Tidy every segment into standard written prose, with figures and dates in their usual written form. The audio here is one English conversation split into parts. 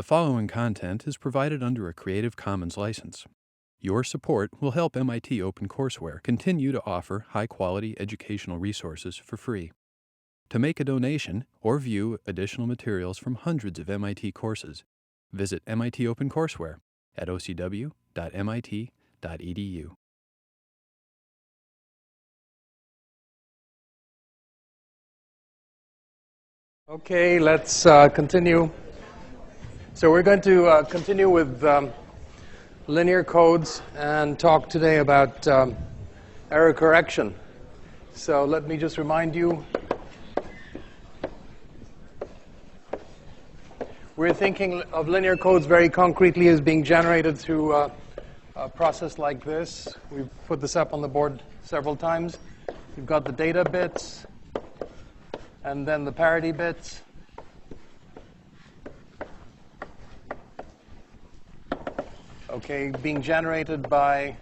The following content is provided under a Creative Commons license. Your support will help MIT OpenCourseware continue to offer high-quality educational resources for free. To make a donation or view additional materials from hundreds of MIT courses, visit MIT OpenCourseware at ocw.mit.edu. Okay, let's continue. So we're going to continue with linear codes and talk today about error correction. So let me just remind you, we're thinking of linear codes very concretely as being generated through a process like this. We've put this up on the board several times. You've got the data bits, and then the parity bits. Okay, being generated by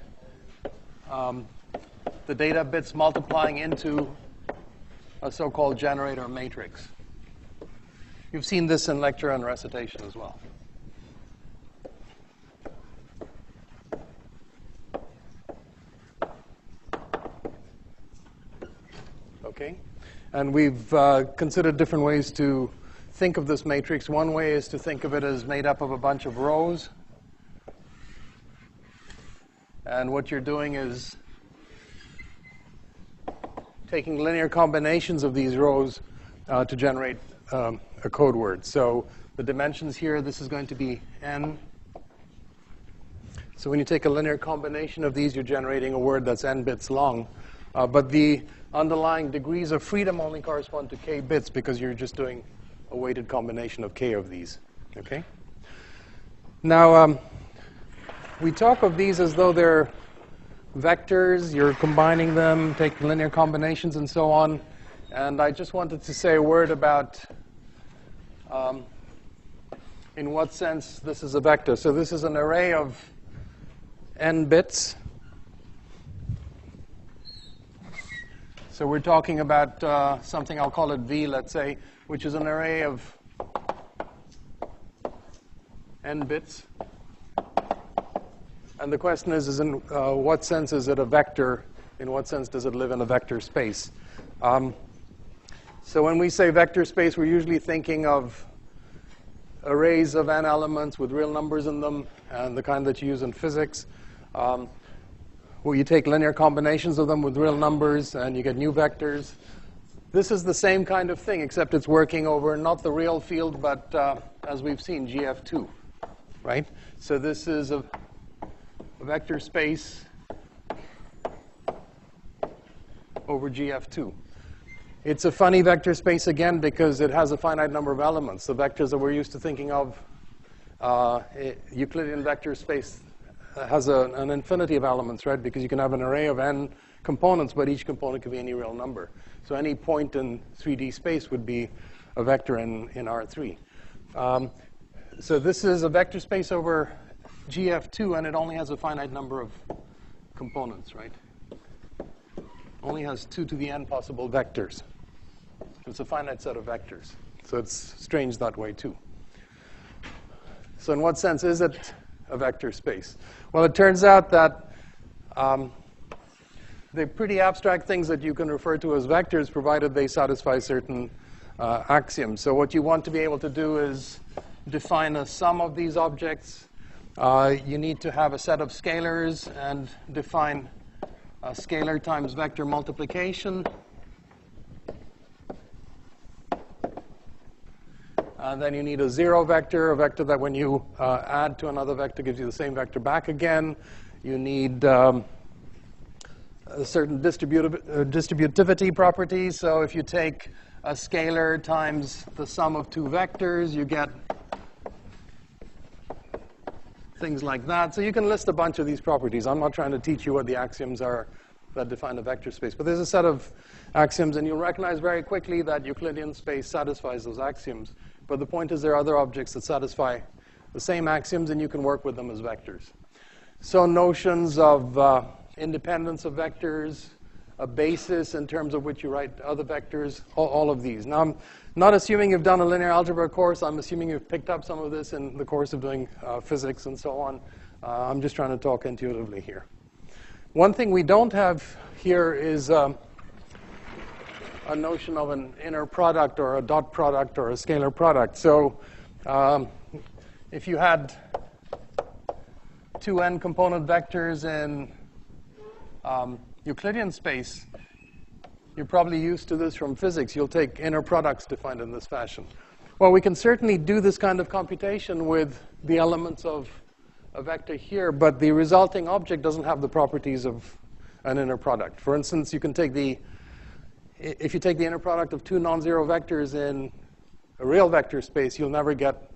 the data bits multiplying into a so-called generator matrix. You've seen this in lecture and recitation as well. Okay, and we've considered different ways to think of this matrix. One way is to think of it as made up of a bunch of rows. And what you're doing is taking linear combinations of these rows to generate a code word. So the dimensions here, this is going to be n. So when you take a linear combination of these, you're generating a word that's n bits long. But the underlying degrees of freedom only correspond to k bits because you're just doing a weighted combination of k of these. Okay? Now, we talk of these as though they're vectors. You're combining them, taking linear combinations, and so on. And I just wanted to say a word about in what sense this is a vector. So this is an array of n bits. So we're talking about something, I'll call it V, let's say, which is an array of n bits. And the question is in what sense is it a vector? In what sense does it live in a vector space? So when we say vector space, we're usually thinking of arrays of n elements with real numbers in them, and the kind that you use in physics, where you take linear combinations of them with real numbers, and you get new vectors. This is the same kind of thing, except it's working over not the real field, but as we've seen, GF2, right? So this is a vector space over GF2. It's a funny vector space, again, because it has a finite number of elements. The vectors that we're used to thinking of, Euclidean vector space has an infinity of elements, right? Because you can have an array of n components, but each component can be any real number. So any point in 3D space would be a vector in R3. So this is a vector space over GF2, and it only has a finite number of components, right? Only has 2 to the n possible vectors. It's a finite set of vectors. So it's strange that way, too. So in what sense is it a vector space? Well, it turns out that they're pretty abstract things that you can refer to as vectors, provided they satisfy certain axioms. So what you want to be able to do is define a sum of these objects. You need to have a set of scalars and define a scalar times vector multiplication. And then you need a zero vector, a vector that when you add to another vector gives you the same vector back again. You need a certain distributivity property. So if you take a scalar times the sum of two vectors, you get things like that. So you can list a bunch of these properties. I'm not trying to teach you what the axioms are that define a vector space. But there's a set of axioms, and you'll recognize very quickly that Euclidean space satisfies those axioms. But the point is there are other objects that satisfy the same axioms, and you can work with them as vectors. So notions of independence of vectors, a basis in terms of which you write other vectors, all of these. Now, I'm not assuming you've done a linear algebra course. I'm assuming you've picked up some of this in the course of doing physics and so on. I'm just trying to talk intuitively here. One thing we don't have here is a notion of an inner product or a dot product or a scalar product. So if you had two n component vectors in Euclidean space, you're probably used to this from physics. You'll take inner products defined in this fashion. Well, we can certainly do this kind of computation with the elements of a vector here, but the resulting object doesn't have the properties of an inner product. For instance, you can take if you take the inner product of two non-zero vectors in a real vector space, you'll never get,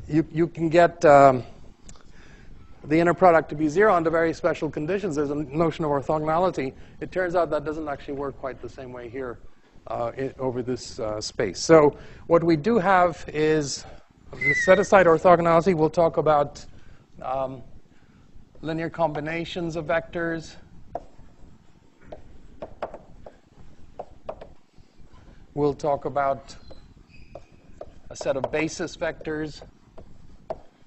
you can get the inner product to be zero under very special conditions. There's a notion of orthogonality. It turns out that doesn't actually work quite the same way here over this space. So what we do have is, set aside orthogonality, we'll talk about linear combinations of vectors. We'll talk about a set of basis vectors.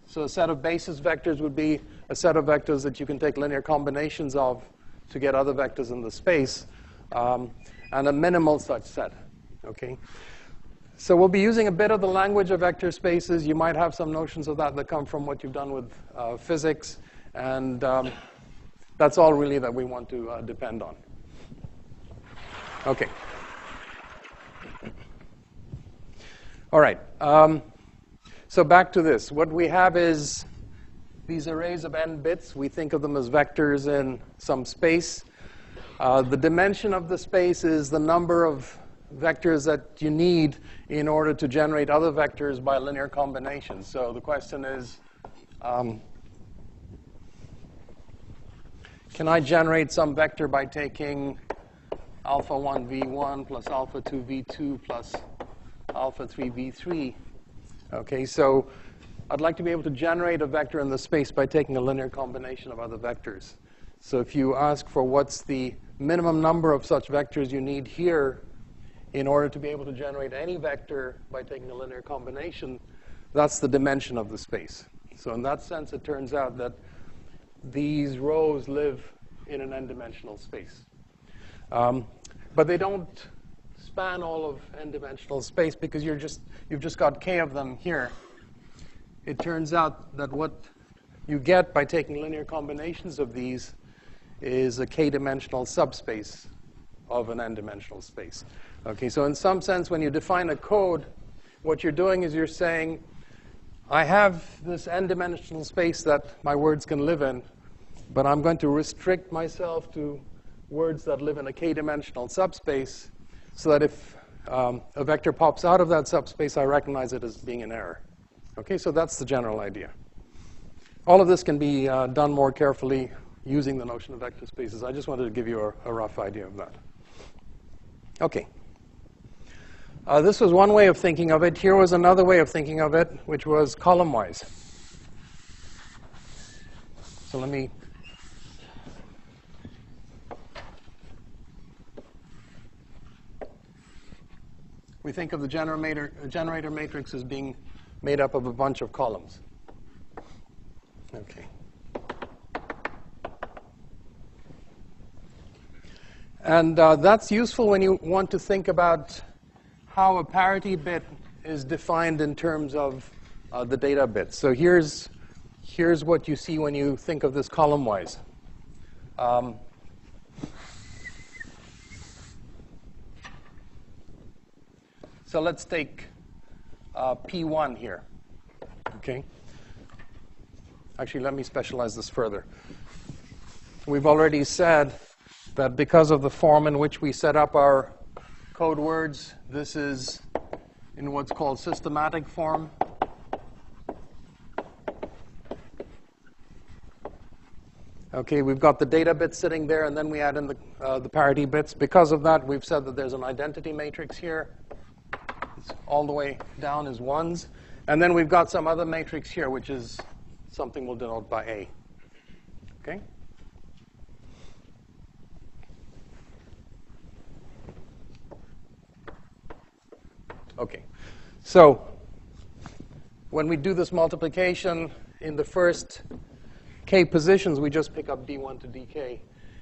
So a set of basis vectors would be a set of vectors that you can take linear combinations of to get other vectors in the space, and a minimal such set. Okay? So we'll be using a bit of the language of vector spaces. You might have some notions of that come from what you've done with physics, and that's all really that we want to depend on. Okay. All right. So back to this. What we have is these arrays of n bits. We think of them as vectors in some space. The dimension of the space is the number of vectors that you need in order to generate other vectors by linear combinations. So the question is, can I generate some vector by taking alpha 1 v1 plus alpha 2 v2 plus alpha 3 v3? Okay, so I'd like to be able to generate a vector in the space by taking a linear combination of other vectors. So if you ask for what's the minimum number of such vectors you need here in order to be able to generate any vector by taking a linear combination, that's the dimension of the space. So in that sense, it turns out that these rows live in an n-dimensional space. But they don't span all of n-dimensional space because you've just got k of them here. It turns out that what you get by taking linear combinations of these is a k-dimensional subspace of an n-dimensional space. Okay, so in some sense, when you define a code, what you're doing is you're saying, I have this n-dimensional space that my words can live in, but I'm going to restrict myself to words that live in a k-dimensional subspace so that if a vector pops out of that subspace, I recognize it as being an error. Okay, so that's the general idea. All of this can be done more carefully using the notion of vector spaces. I just wanted to give you a rough idea of that. Okay. This was one way of thinking of it. Here was another way of thinking of it, which was column-wise. So let me we think of the generator matrix as being made up of a bunch of columns. Okay. And that's useful when you want to think about how a parity bit is defined in terms of the data bits. So here's what you see when you think of this column-wise. So let's take P1 here. Okay. Actually, let me specialize this further. We've already said that because of the form in which we set up our code words, this is in what's called systematic form. Okay, we've got the data bits sitting there, and then we add in the parity bits. Because of that, we've said that there's an identity matrix here. It's all the way down is ones. And then we've got some other matrix here, which is something we'll denote by A. Okay? Okay. So when we do this multiplication in the first k positions, we just pick up d1 to dk.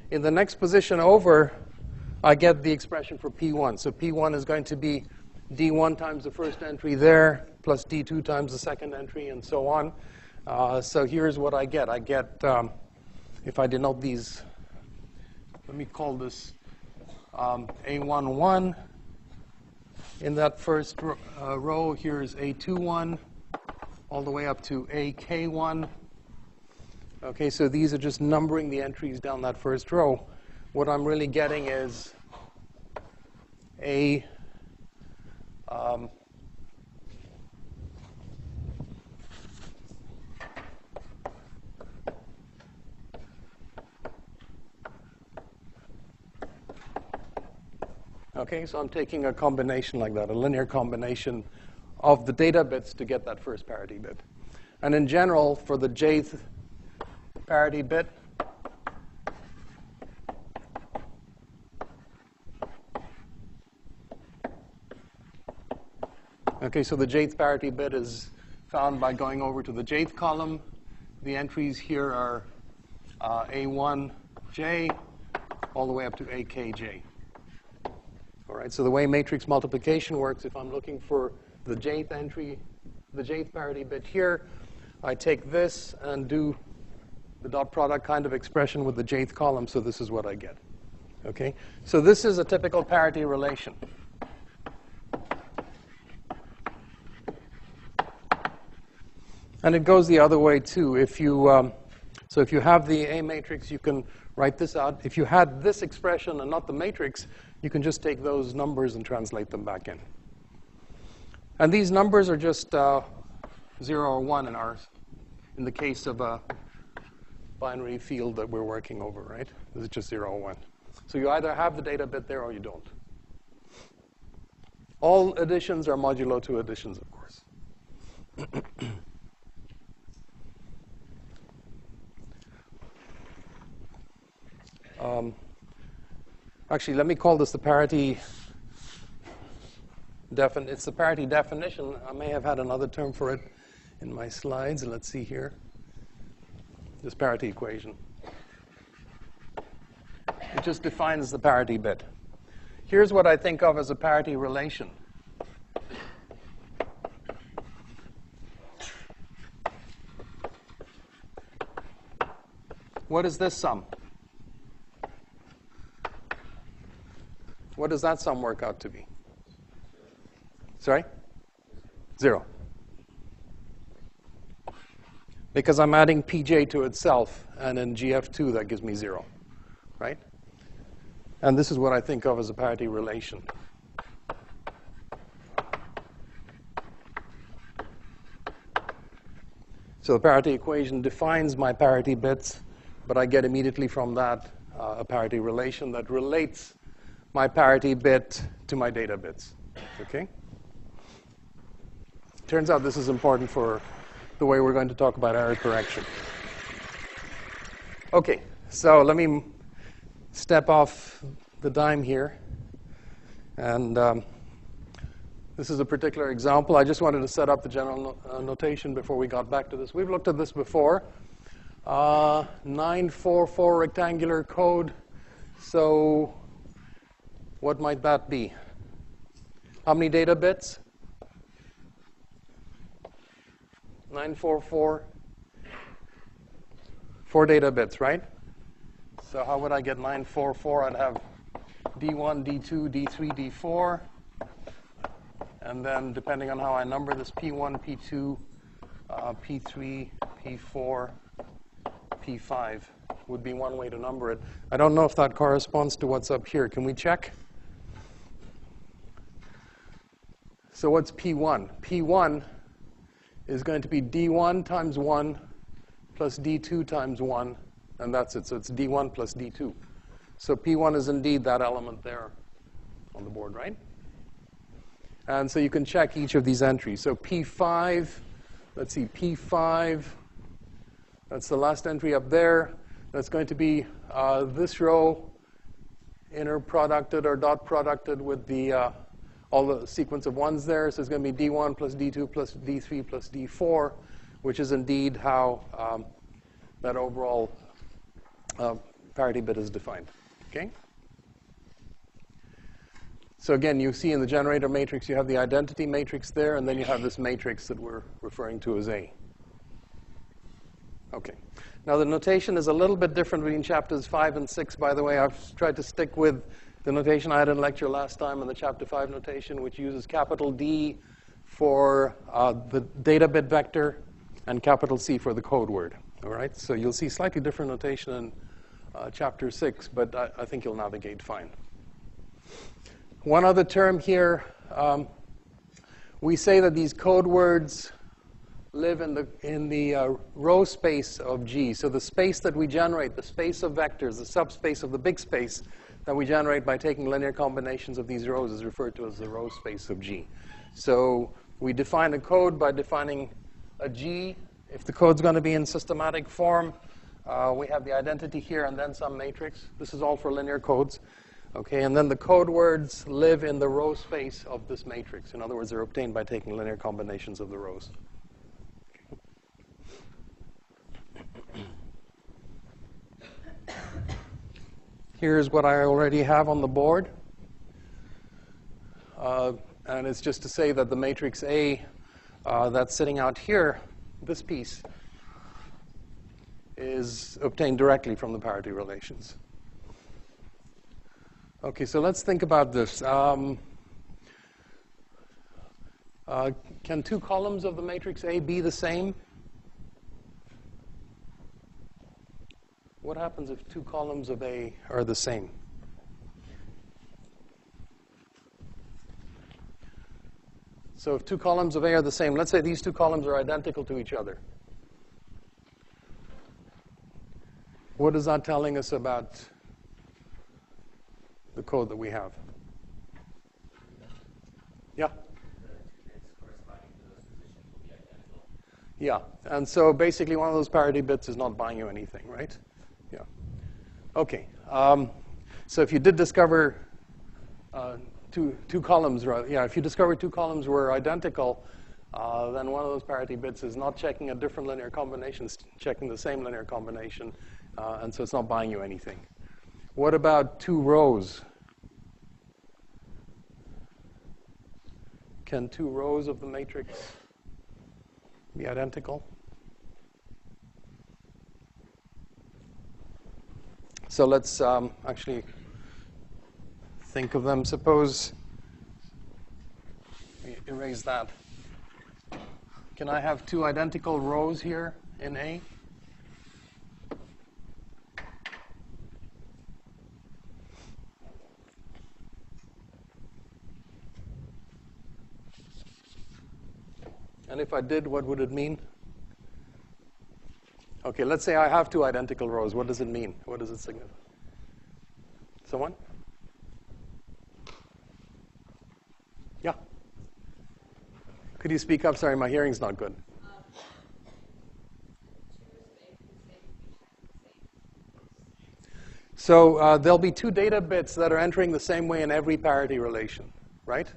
In the next position over, I get the expression for p1. So p1 is going to be d1 times the first entry there, plus d2 times the second entry, and so on. So here's what I get. I get, if I denote these, let me call this A11. In that first row, here's A21, all the way up to AK1. Okay, so these are just numbering the entries down that first row. What I'm really getting is a okay, so I'm taking a combination like that, a linear combination of the data bits to get that first parity bit. And in general, for the jth parity bit, okay, so the jth parity bit is found by going over to the jth column. The entries here are A1j all the way up to AKJ. All right, so the way matrix multiplication works, if I'm looking for the jth entry, the jth parity bit here, I take this and do the dot product kind of expression with the jth column, so this is what I get. Okay, so this is a typical parity relation. And it goes the other way too. If you, so if you have the A matrix, you can write this out. If you had this expression and not the matrix, you can just take those numbers and translate them back in. And these numbers are just 0 or 1 in the case of a binary field that we're working over, right? This is just 0 or 1. So you either have the data bit there or you don't. All additions are modulo 2 additions, of course. Actually, let me call this the parity it's the parity definition. I may have had another term for it in my slides. Let's see here. This parity equation. It just defines the parity bit. Here's what I think of as a parity relation. What is this sum? What does that sum work out to be? Sorry? 0. Because I'm adding pj to itself, and in GF2 that gives me 0, right? And this is what I think of as a parity relation. So the parity equation defines my parity bits, but I get immediately from that a parity relation that relates my parity bit to my data bits. Okay? Turns out this is important for the way we're going to talk about error correction. Okay, so let me step off the dime here. And this is a particular example. I just wanted to set up the general notation before we got back to this. We've looked at this before. 944 rectangular code. So what might that be? How many data bits? 944. 4 data bits, right? So how would I get 944? I'd have D1, D2, D3, D4. And then depending on how I number this, P1, P2, P3, P4, P5 would be one way to number it. I don't know if that corresponds to what's up here. Can we check? So what's P1? P1 is going to be D1 times 1 plus D2 times 1, and that's it. So it's D1 plus D2. So P1 is indeed that element there on the board, right? And so you can check each of these entries. So P5, let's see, P5, that's the last entry up there. That's going to be this row inner producted or dot producted with the all the sequence of ones there. So it's going to be D1 plus D2 plus D3 plus D4, which is indeed how that overall parity bit is defined. Okay? So again, you see in the generator matrix, you have the identity matrix there, and then you have this matrix that we're referring to as A. Okay. Now, the notation is a little bit different between chapters 5 and 6, by the way. I've tried to stick with the notation I had in lecture last time in the chapter 5 notation, which uses capital D for the data bit vector and capital C for the code word. All right? So you'll see slightly different notation in chapter 6, but I think you'll navigate fine. One other term here, we say that these code words live in the row space of G. So the space that we generate, the space of vectors, the subspace of the big space that we generate by taking linear combinations of these rows is referred to as the row space of G. So we define a code by defining a G. If the code's going to be in systematic form, we have the identity here and then some matrix. This is all for linear codes. Okay, and then the code words live in the row space of this matrix. In other words, they're obtained by taking linear combinations of the rows. Here's what I already have on the board. And it's just to say that the matrix A that's sitting out here, this piece, is obtained directly from the parity relations. Okay, so let's think about this. Can two columns of the matrix A be the same? What happens if two columns of A are the same? So if two columns of A are the same, let's say these two columns are identical to each other. What is that telling us about the code that we have? Yeah? Yeah, and so basically one of those parity bits is not buying you anything, right? Yeah. Okay, so if you did discover two columns, if you discover two columns were identical, then one of those parity bits is not checking a different linear combination, it's checking the same linear combination, and so it's not buying you anything. What about two rows? Can two rows of the matrix be identical? So let's actually think of them. Suppose we erase that. Can I have two identical rows here in A? And if I did, what would it mean? Okay, let's say I have two identical rows. What does it mean? What does it signify? Someone? Yeah? Could you speak up? Sorry, my hearing's not good. So there'll be two data bits that are entering the same way in every parity relation, right?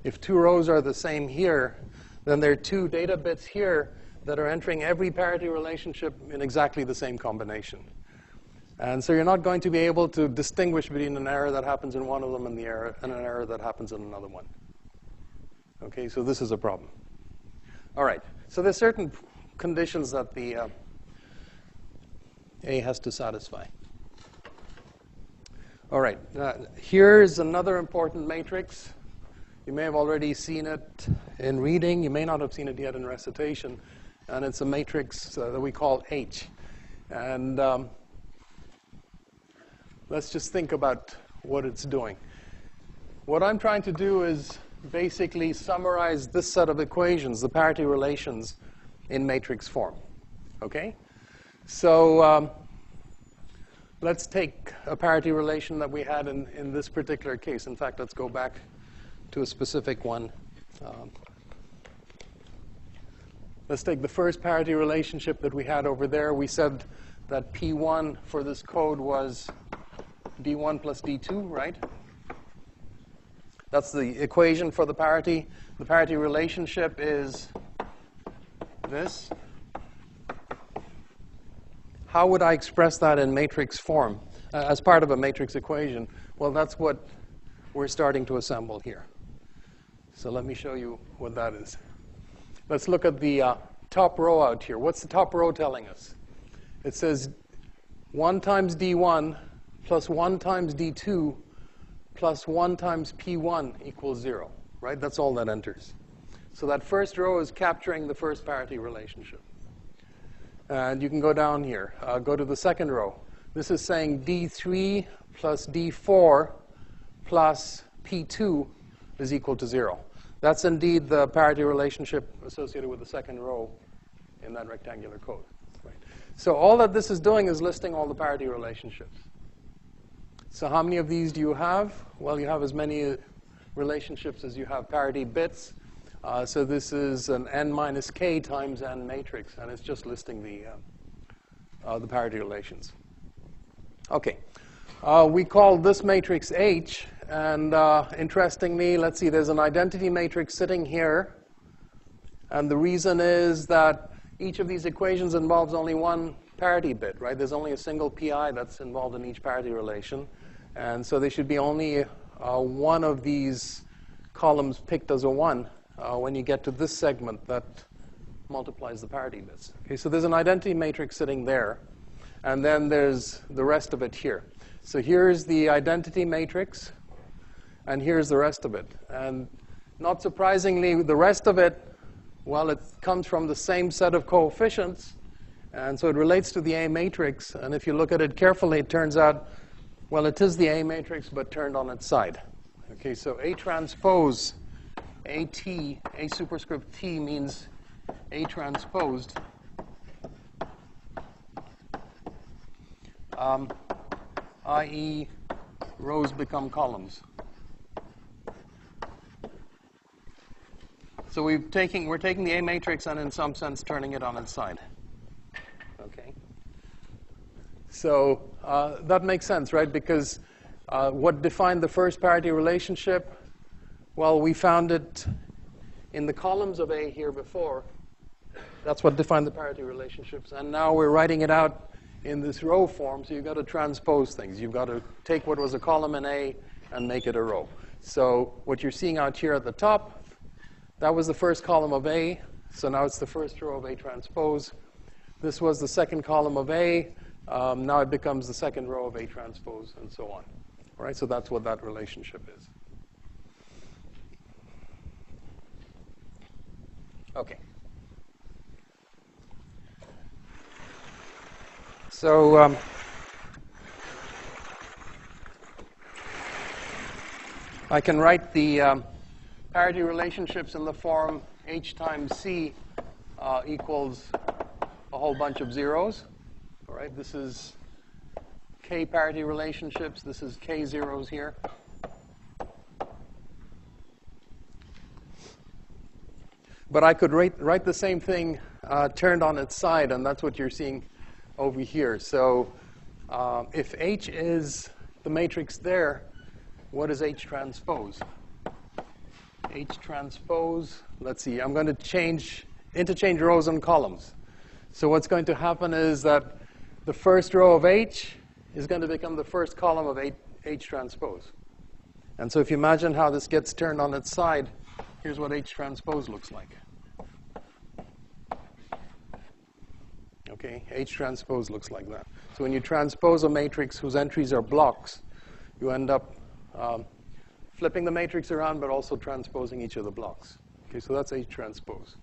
If two rows are the same here, then there are two data bits here that are entering every parity relationship in exactly the same combination. And so you're not going to be able to distinguish between an error that happens in one of them and an error that happens in another one. Okay, so this is a problem. All right, so there's certain conditions that the A has to satisfy. All right, here's another important matrix. You may have already seen it in reading. You may not have seen it yet in recitation. And it's a matrix that we call H. And let's just think about what it's doing. What I'm trying to do is basically summarize this set of equations, the parity relations, in matrix form. Okay? So let's take a parity relation that we had in this particular case. In fact, let's go back to a specific one. Let's take the first parity relationship that we had over there. We said that P1 for this code was D1 plus D2, right? That's the equation for the parity. The parity relationship is this. How would I express that in matrix form as part of a matrix equation? Well, that's what we're starting to assemble here. So let me show you what that is. Let's look at the top row out here. What's the top row telling us? It says 1 times D1 plus 1 times D2 plus 1 times P1 equals 0, right? That's all that enters. So that first row is capturing the first parity relationship. And you can go down here. Go to the second row. This is saying D3 plus D4 plus P2 is equal to 0. That's indeed the parity relationship associated with the second row in that rectangular code. Right. So all that this is doing is listing all the parity relationships. So how many of these do you have? Well, you have as many relationships as you have parity bits. So this is an n minus k times n matrix, and it's just listing the parity relations. Okay. We call this matrix H, and interestingly, let's see, there's an identity matrix sitting here, and the reason is that each of these equations involves only one parity bit, right? There's only a single pi that's involved in each parity relation, and so there should be only one of these columns picked as a 1 when you get to this segment that multiplies the parity bits. Okay, so there's an identity matrix sitting there, and then there's the rest of it here. So here's the identity matrix, and here's the rest of it. And not surprisingly, the rest of it, well, it comes from the same set of coefficients, and so it relates to the A matrix. And if you look at it carefully, it turns out, well, it is the A matrix, but turned on its side. Okay, so A transpose AT, A superscript T means A transposed, i.e. rows become columns. So we're taking the A matrix and in some sense turning it on its side. Okay. So that makes sense, right? Because what defined the first parity relationship? Well, we found it in the columns of A here before. That's what defined the parity relationships. And now we're writing it out in this row form, so you've got to transpose things. You've got to take what was a column in A and make it a row. So what you're seeing out here at the top, that was the first column of A, so now it's the first row of A transpose. This was the second column of A, now it becomes the second row of A transpose, and so on. All right, so that's what that relationship is. Okay. So I can write the parity relationships in the form H times C equals a whole bunch of zeros. All right, this is K parity relationships. This is K zeros here. But I could write the same thing turned on its side, and that's what you're seeing over here. So if H is the matrix there, what is H transpose? H transpose, let's see, I'm going to interchange rows and columns. So what's going to happen is that the first row of H is going to become the first column of H transpose. And so if you imagine how this gets turned on its side, here's what H transpose looks like. Okay, H transpose looks like that. So when you transpose a matrix whose entries are blocks, you end up flipping the matrix around, but also transposing each of the blocks. Okay, so that's H transpose.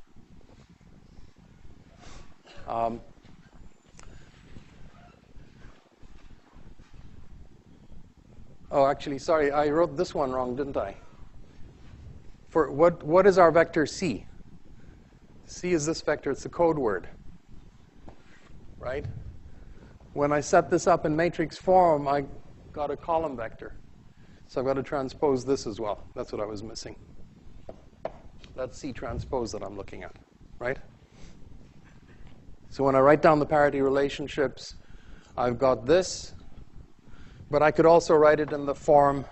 Oh, actually, sorry, I wrote this one wrong, didn't I? For what is our vector C? C is this vector. It's the code word, right? When I set this up in matrix form, I got a column vector. So I've got to transpose this as well. That's what I was missing. That's C transpose that I'm looking at, right? So when I write down the parity relationships, I've got this, but I could also write it in the form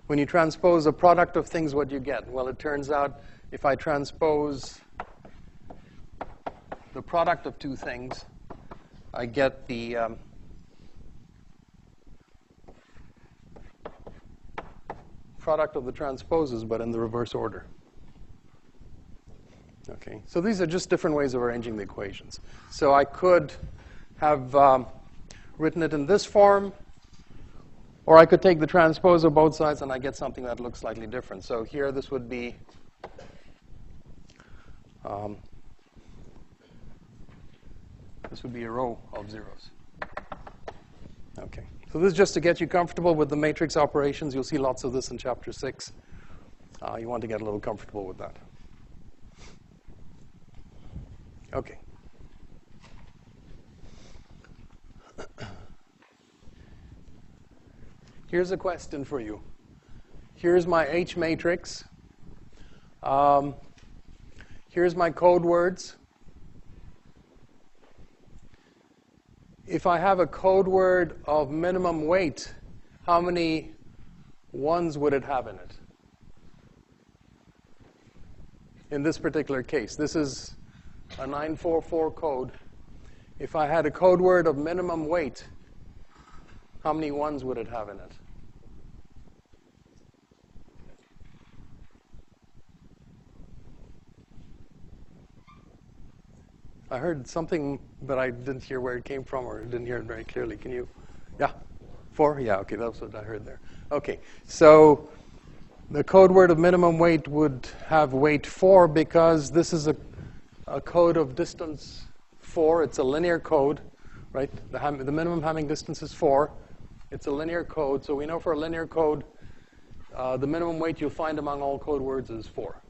When you transpose a product of things, what do you get? Well, it turns out if I transpose the product of two things, I get the product of the transposes, but in the reverse order. Okay, so these are just different ways of arranging the equations. So I could have written it in this form, or I could take the transpose of both sides and I get something that looks slightly different. So here this would be a row of zeros. Okay, so this is just to get you comfortable with the matrix operations. You'll see lots of this in chapter 6. You want to get a little comfortable with that. Okay. Here's a question for you. Here's my H matrix. Here's my code words. If I have a code word of minimum weight, how many ones would it have in it? In this particular case, this is a 944 code. If I had a code word of minimum weight, how many ones would it have in it? I heard something, but I didn't hear where it came from, or didn't hear it very clearly. Can you? Yeah? 4? Yeah, okay, that's what I heard there. Okay, so the code word of minimum weight would have weight 4 because this is a code of distance 4. It's a linear code, right? The minimum Hamming distance is 4. It's a linear code, so we know for a linear code, the minimum weight you'll find among all code words is 4.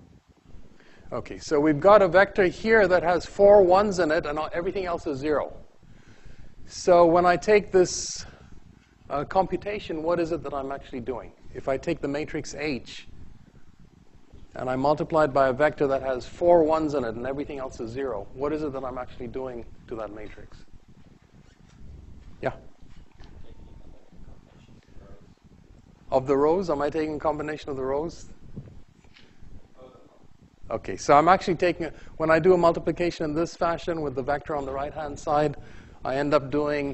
Okay, so we've got a vector here that has 4 ones in it, and everything else is 0. So when I take this computation, what is it that I'm actually doing? If I take the matrix H, and I multiply it by a vector that has 4 ones in it, and everything else is 0, what is it that I'm actually doing to that matrix? Yeah? Of the rows? Am I taking a combination of the rows? Okay, so I'm actually taking, when I do a multiplication in this fashion with the vector on the right-hand side, I end up doing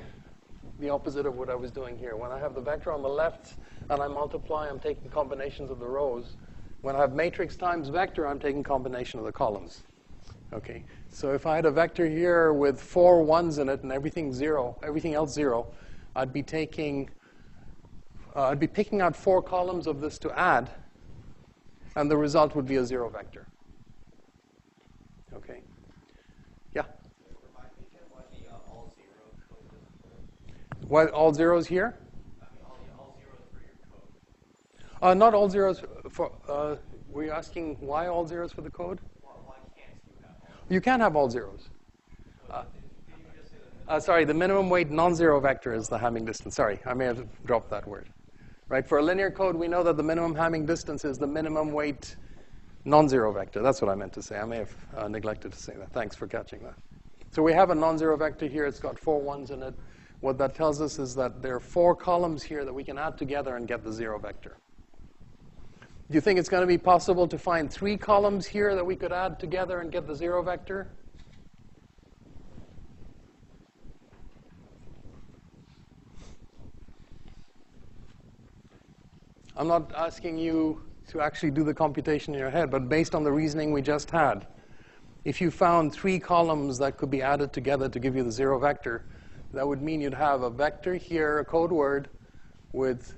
the opposite of what I was doing here. When I have the vector on the left and I multiply, I'm taking combinations of the rows. When I have matrix times vector, I'm taking combination of the columns. Okay, so if I had a vector here with 4 ones in it and everything else 0, I'd be picking out 4 columns of this to add, and the result would be a 0 vector. Okay. Yeah? What, all zeros here? All zeros for your code. Not all zeros for, were you asking why all zeros for the code? Why can't you have all? You can have all zeros. Sorry, the minimum weight non-zero vector is the Hamming distance. Sorry, I may have dropped that word. Right, for a linear code, we know that the minimum Hamming distance is the minimum weight non-zero vector. That's what I meant to say. I may have neglected to say that. Thanks for catching that. So we have a non-zero vector here. It's got 4 ones in it. What that tells us is that there are 4 columns here that we can add together and get the 0 vector. Do you think it's going to be possible to find 3 columns here that we could add together and get the 0 vector? I'm not asking you to actually do the computation in your head, but based on the reasoning we just had, if you found 3 columns that could be added together to give you the 0 vector, that would mean you'd have a vector here, a code word, with,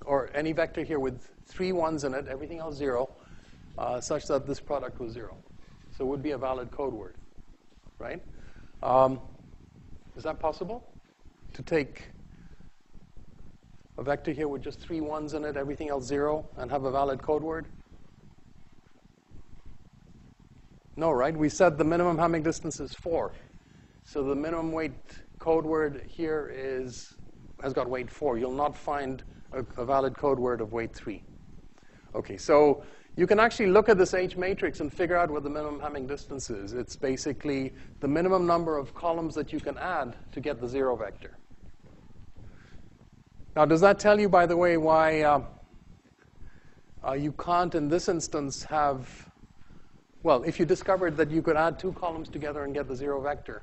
or any vector here with 3 ones in it, everything else 0, such that this product was 0. So it would be a valid code word, right? Is that possible? To take a vector here with just 3 ones in it, everything else 0, and have a valid code word? No, right? We said the minimum Hamming distance is 4. So the minimum weight code word here has got weight 4. You'll not find a valid code word of weight 3. Okay, so you can actually look at this H matrix and figure out what the minimum Hamming distance is. It's basically the minimum number of columns that you can add to get the 0 vector. Now, does that tell you, by the way, why You can't, in this instance, have, well, if you discovered that you could add two columns together and get the zero vector,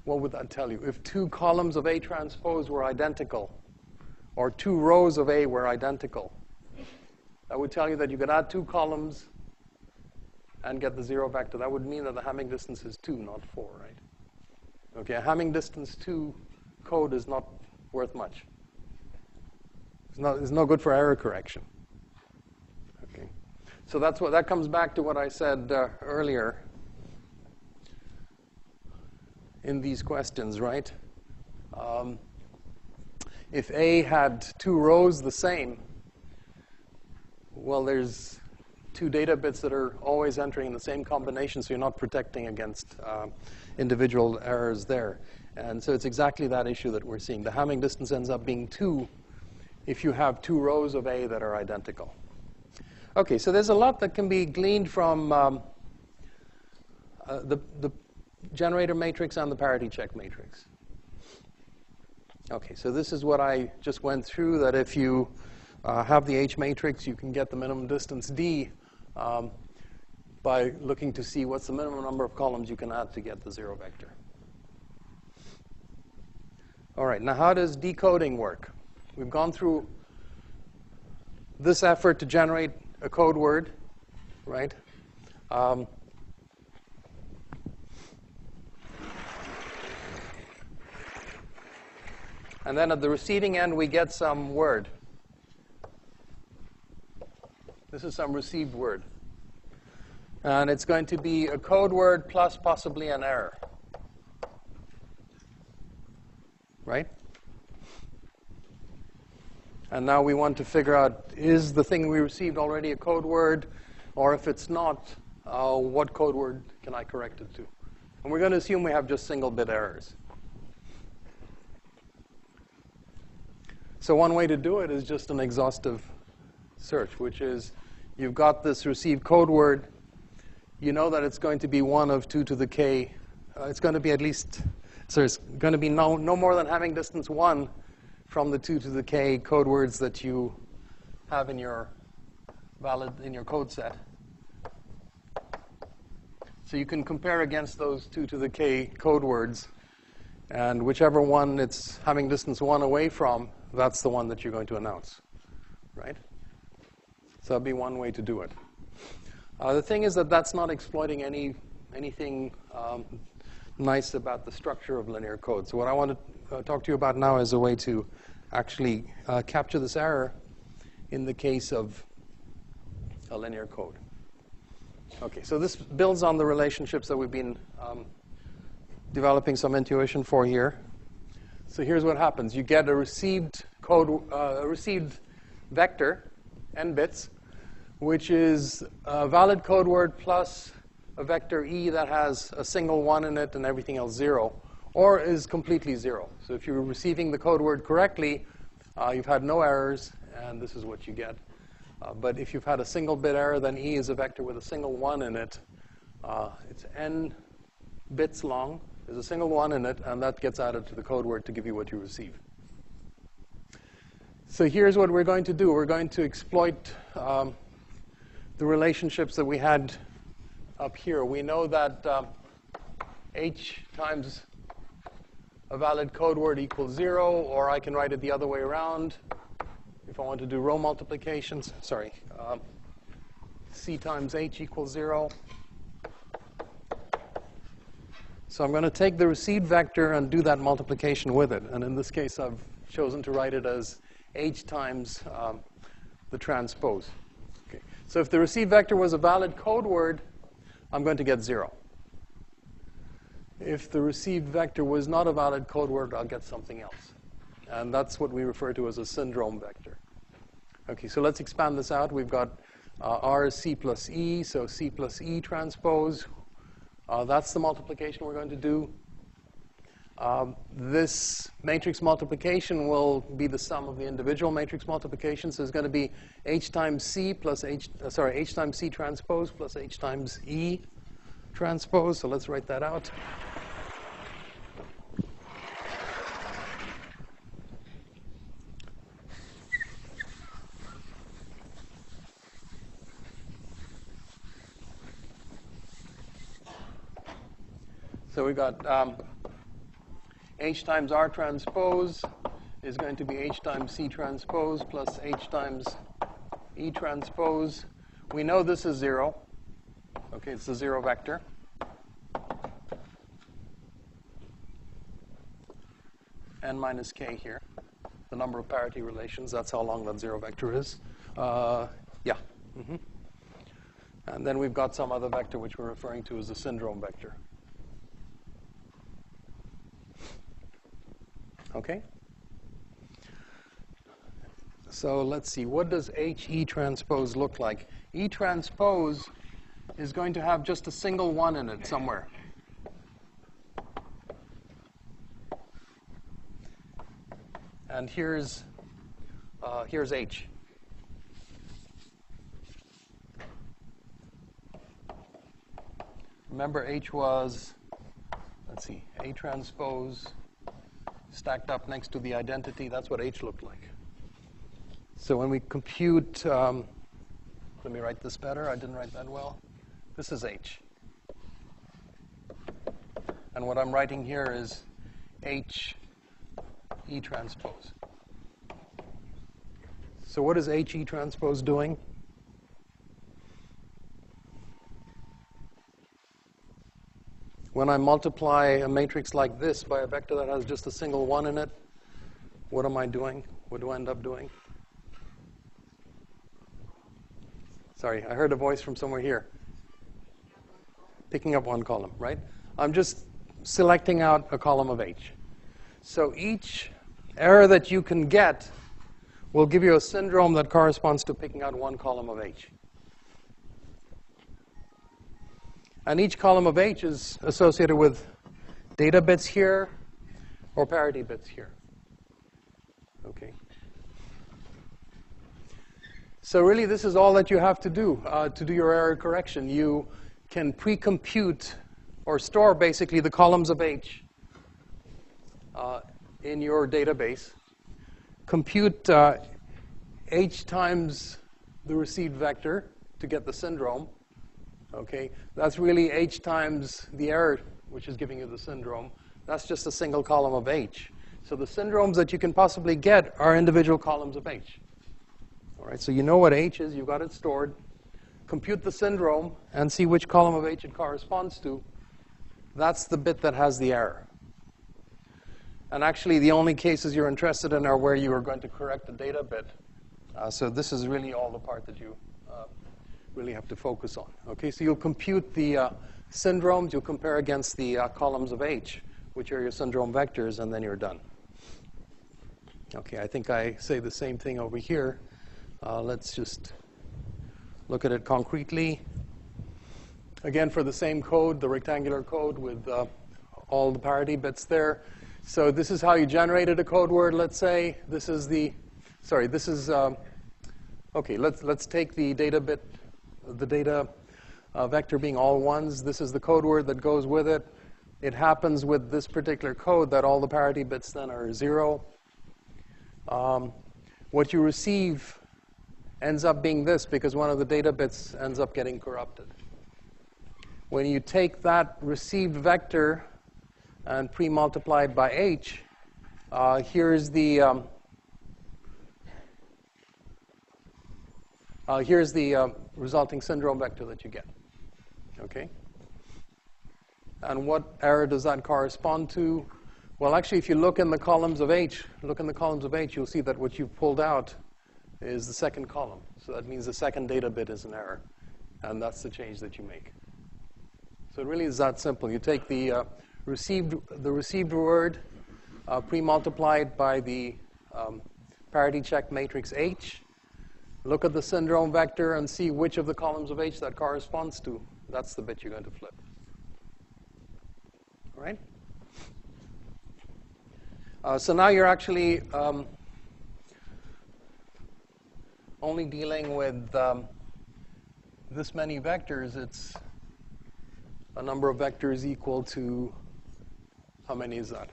what would that tell you? If two columns of A transpose were identical, or two rows of A were identical, that would tell you that you could add two columns and get the zero vector. That would mean that the Hamming distance is 2, not 4, right? Okay, a Hamming distance 2 code is not worth much. It's no good for error correction. Okay, so that comes back to what I said earlier in these questions, right? If A had two rows the same, well, there's two data bits that are always entering in the same combination, so you're not protecting against individual errors there. And so it's exactly that issue that we're seeing. The Hamming distance ends up being 2 if you have two rows of A that are identical. Okay, so there's a lot that can be gleaned from the generator matrix and the parity check matrix. Okay, so this is what I just went through, that if you have the H matrix, you can get the minimum distance D by looking to see what's the minimum number of columns you can add to get the zero vector. All right, now how does decoding work? We've gone through this effort to generate a code word, right? And then at the receiving end, we get some word. This is some received word. And it's going to be a code word plus possibly an error. Right? And now we want to figure out, is the thing we received already a code word? Or if it's not, what code word can I correct it to? And we're going to assume we have just single bit errors. So one way to do it is just an exhaustive search, which is you've got this received code word. You know that it's going to be 1 of 2 to the k. It's going to be at least, so it's going to be no more than Hamming distance 1 from the 2 to the k code words that you have in your code set. So you can compare against those 2 to the k code words, and whichever one it's Hamming distance 1 away from, that's the one that you're going to announce, right? So that'd be one way to do it. The thing is that that's not exploiting anything nice about the structure of linear code. So what I want to talk to you about now is a way to actually capture this error in the case of a linear code. Okay, so this builds on the relationships that we've been developing some intuition for here. So here's what happens. You get a received code, a received vector, n bits, which is a valid code word plus a vector E that has a single 1 in it and everything else 0, or is completely 0. So if you're receiving the code word correctly, you've had no errors, and this is what you get. But if you've had a single bit error, then E is a vector with a single 1 in it. It's n bits long. There's a single 1 in it, and that gets added to the code word to give you what you receive. So here's what we're going to do. We're going to exploit the relationships that we had up here. We know that H times a valid code word equals 0, or I can write it the other way around. If I want to do row multiplications, C times H equals 0. So I'm going to take the received vector and do that multiplication with it. And in this case, I've chosen to write it as H times the transpose. Okay. So if the received vector was a valid code word, I'm going to get 0. If the received vector was not a valid code word, I'll get something else. And that's what we refer to as a syndrome vector. Okay, so let's expand this out. We've got R is C plus E, so C plus E transpose. That's the multiplication we're going to do. This matrix multiplication will be the sum of the individual matrix multiplications. So it's going to be H times C plus H times C transpose plus H times E transpose. So let's write that out. So we got H times R transpose is going to be H times C transpose plus H times E transpose. We know this is 0. Okay, it's a 0 vector. N minus K here. The number of parity relations, that's how long that 0 vector is. Yeah. And then we've got some other vector which we're referring to as the syndrome vector. Okay? So let's see, what does HE transpose look like? E transpose is going to have just a single 1 in it somewhere. And here's H. Remember, H was, let's see, A transpose stacked up next to the identity. That's what H looked like. So when we compute, let me write this better. I didn't write that well. This is H. And what I'm writing here is H E transpose. So what is H E transpose doing? When I multiply a matrix like this by a vector that has just a single 1 in it, what am I doing? What do I end up doing? Sorry, I heard a voice from somewhere here. Picking up one column, right? I'm just selecting out a column of H. So each error that you can get will give you a syndrome that corresponds to picking out one column of H. And each column of H is associated with data bits here or parity bits here. Okay. So really, this is all that you have to do your error correction. You can pre-compute or store basically the columns of H in your database. Compute H times the received vector to get the syndrome. Okay, that's really H times the error, which is giving you the syndrome. That's just a single column of H. So the syndromes that you can possibly get are individual columns of H. All right, so you know what H is. You've got it stored. Compute the syndrome and see which column of H it corresponds to. That's the bit that has the error. And actually, the only cases you're interested in are where you are going to correct the data bit. So this is really all the part that you really have to focus on. Okay, so you'll compute the syndromes. You'll compare against the columns of H, which are your syndrome vectors, and then you're done. Okay, I think I say the same thing over here. Let's just look at it concretely. Again, for the same code, the rectangular code with all the parity bits there. So this is how you generated a code word, let's say. This is the, sorry, this is, okay, let's take the data bit, the data vector being all ones. This is the code word that goes with it. It happens with this particular code that all the parity bits then are 0. What you receive ends up being this because one of the data bits ends up getting corrupted. When you take that received vector and pre-multiply it by H, here's the resulting syndrome vector that you get. Okay? And what error does that correspond to? Well, actually, if you look in the columns of H, you'll see that what you've pulled out is the second column. So that means the second data bit is an error. And that's the change that you make. So it really is that simple. You take the received word, pre-multiply it by the parity check matrix H, look at the syndrome vector and see which of the columns of H that corresponds to. That's the bit you're going to flip. All right? So now you're actually only dealing with this many vectors. It's a number of vectors equal to, how many is that?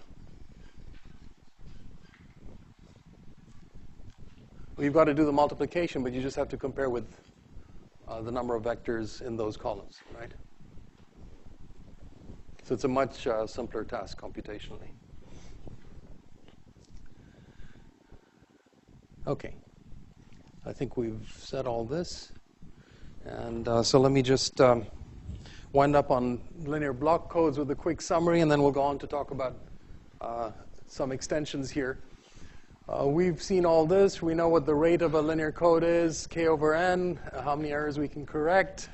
Well, you've got to do the multiplication, but you just have to compare with the number of vectors in those columns, right? So it's a much simpler task computationally. Okay. I think we've said all this. And so let me just wind up on linear block codes with a quick summary, and then we'll go on to talk about some extensions here. We've seen all this. We know what the rate of a linear code is, k over n, how many errors we can correct.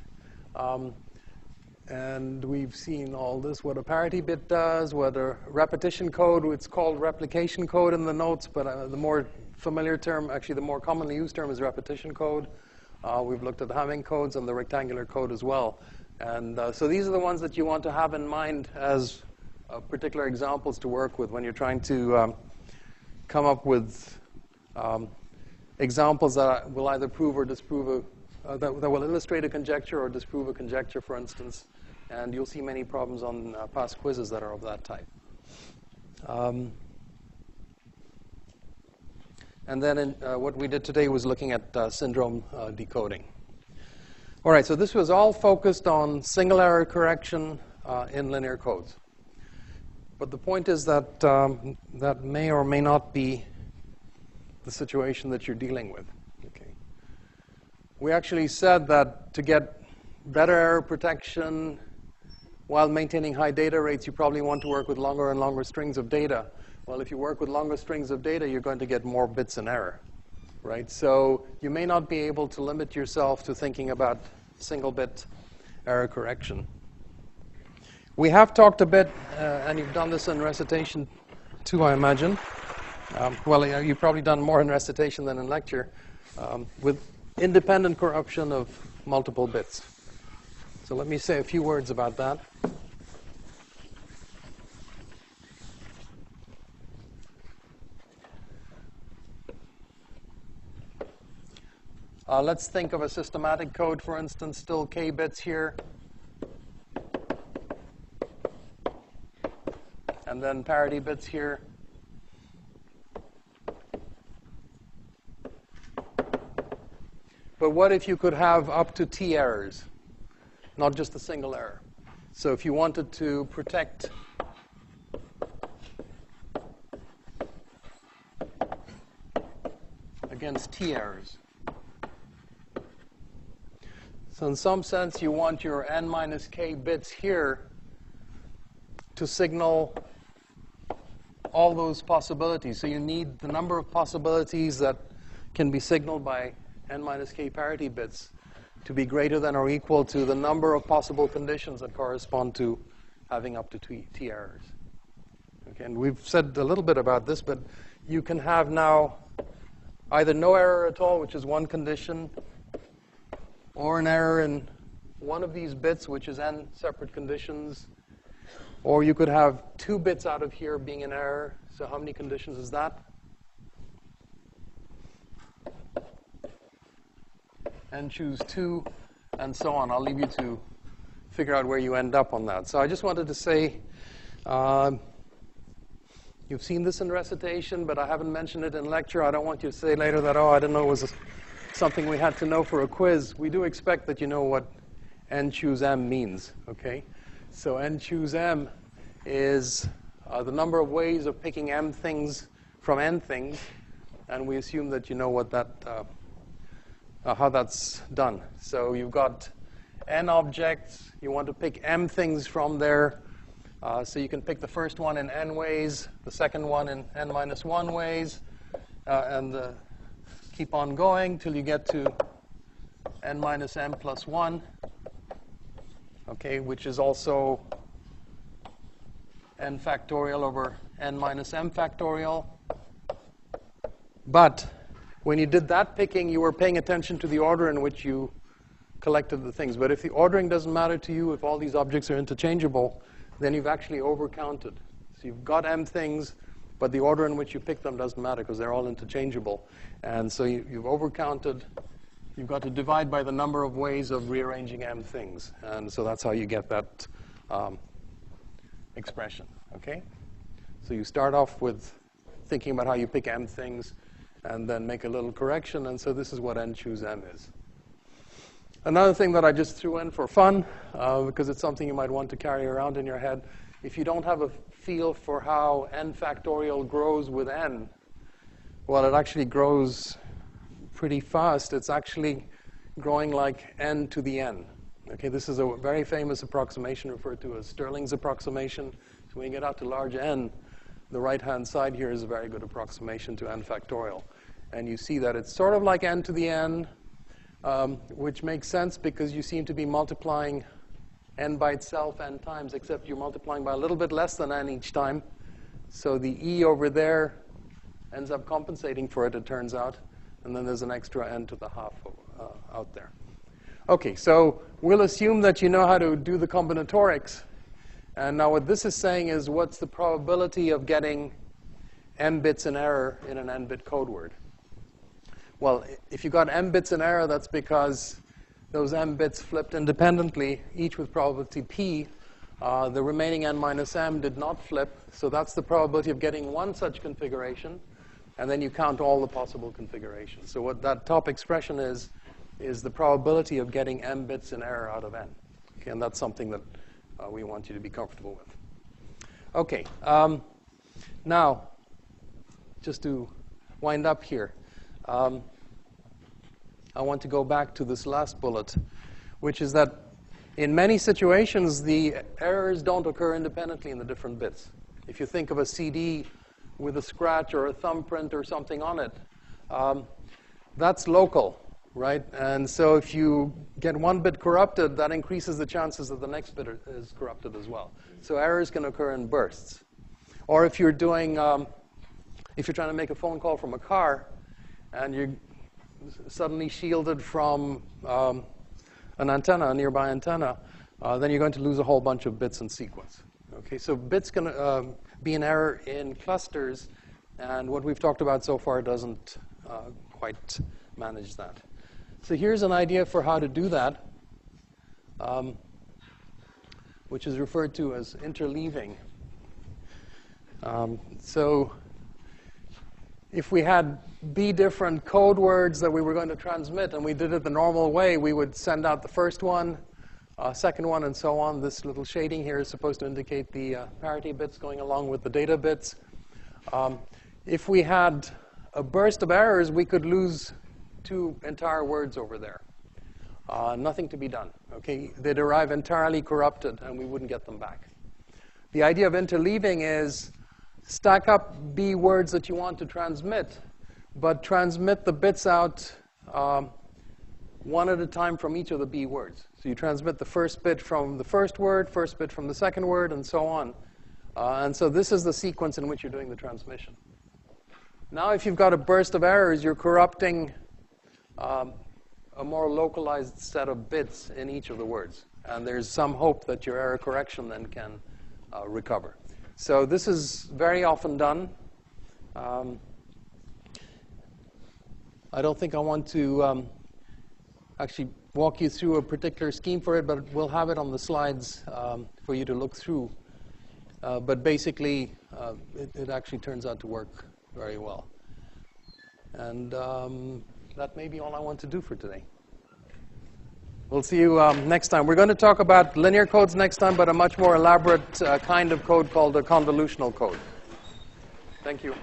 And we've seen all this, what a parity bit does, what a repetition code, it's called replication code in the notes, but the more familiar term, actually the more commonly used term is repetition code. We've looked at the Hamming codes and the rectangular code as well. And so these are the ones that you want to have in mind as particular examples to work with when you're trying to come up with examples that will either prove or disprove that will illustrate a conjecture or disprove a conjecture, for instance. And you'll see many problems on past quizzes that are of that type. And then what we did today was looking at syndrome decoding. All right, so this was all focused on single error correction in linear codes. But the point is that that may or may not be the situation that you're dealing with. Okay. We actually said that to get better error protection while maintaining high data rates, you probably want to work with longer and longer strings of data. Well, if you work with longer strings of data, you're going to get more bits in error, right? So you may not be able to limit yourself to thinking about single bit error correction. We have talked a bit, and you've done this in recitation too, I imagine. Well, you've probably done more in recitation than in lecture, with independent corruption of multiple bits. So let me say a few words about that. Let's think of a systematic code, for instance, still k bits here. And then parity bits here. But what if you could have up to t errors, not just a single error? So if you wanted to protect against t errors. So in some sense, you want your n minus k bits here to signal all those possibilities. So you need the number of possibilities that can be signaled by n minus k parity bits to be greater than or equal to the number of possible conditions that correspond to having up to t errors. Okay, and we've said a little bit about this, but you can have now either no error at all, which is one condition, or an error in one of these bits, which is n separate conditions. Or you could have 2 bits out of here being an error. So how many conditions is that? And choose 2, and so on. I'll leave you to figure out where you end up on that. So I just wanted to say, you've seen this in recitation, but I haven't mentioned it in lecture. I don't want you to say later that, oh, I didn't know it was something we had to know for a quiz. We do expect that you know what n choose m means, okay? So n choose m is the number of ways of picking m things from n things, and we assume that you know what that, how that's done. So you've got n objects. You want to pick m things from there. So you can pick the first one in n ways, the second one in n minus 1 ways, and keep on going till you get to n minus m plus 1, okay, which is also n factorial over n minus m factorial. But when you did that picking, you were paying attention to the order in which you collected the things. But if the ordering doesn't matter to you, if all these objects are interchangeable, then you've actually overcounted. So you've got m things, but the order in which you pick them doesn't matter because they're all interchangeable. And so you've overcounted. You've got to divide by the number of ways of rearranging m things. And so that's how you get that expression, okay? So you start off with thinking about how you pick m things and then make a little correction. And so this is what n choose m is. Another thing that I just threw in for fun, because it's something you might want to carry around in your head, if you don't have a feel for how n factorial grows with n, well, it actually grows pretty fast. It's actually growing like n to the n. Okay, this is a very famous approximation referred to as Stirling's approximation. So when you get out to large n, the right-hand side here is a very good approximation to n factorial. And you see that it's sort of like n to the n, which makes sense because you seem to be multiplying n by itself n times, except you're multiplying by a little bit less than n each time. So the e over there ends up compensating for it, it turns out. And then there's an extra n to the half out there. OK, so we'll assume that you know how to do the combinatorics. And now what this is saying is, what's the probability of getting m bits in error in an n-bit code word? Well, if you got m bits in error, that's because those m bits flipped independently, each with probability p. The remaining n minus m did not flip. So that's the probability of getting one such configuration. And then you count all the possible configurations. So what that top expression is the probability of getting m bits in error out of n. Okay, and that's something that we want you to be comfortable with. OK, now, just to wind up here, I want to go back to this last bullet, which is that in many situations, the errors don't occur independently in the different bits. If you think of a CD with a scratch or a thumbprint or something on it, that's local, right? And so if you get one bit corrupted, that increases the chances that the next bit is corrupted as well. So errors can occur in bursts. Or if you're doing, if you're trying to make a phone call from a car, and you're suddenly shielded from an antenna, a nearby antenna, then you're going to lose a whole bunch of bits in sequence. Okay, so bits can be in error in clusters, and what we've talked about so far doesn't quite manage that. So here's an idea for how to do that, which is referred to as interleaving. So if we had b different code words that we were going to transmit, and we did it the normal way, we would send out the first one, second one, and so on. This little shading here is supposed to indicate the parity bits going along with the data bits. If we had a burst of errors, we could lose 2 entire words over there. Nothing to be done. Okay, they'd arrive entirely corrupted, and we wouldn't get them back. The idea of interleaving is stack up b words that you want to transmit, but transmit the bits out one at a time from each of the b words. So you transmit the first bit from the first bit from the second word, and so on. And so this is the sequence in which you're doing the transmission. Now if you've got a burst of errors, you're corrupting a more localized set of bits in each of the words. And there's some hope that your error correction then can recover. So this is very often done. I don't think I want to actually walk you through a particular scheme for it, but we'll have it on the slides for you to look through. But basically, it actually turns out to work very well. And that may be all I want to do for today. We'll see you next time. We're going to talk about linear codes next time, but a much more elaborate kind of code called a convolutional code. Thank you.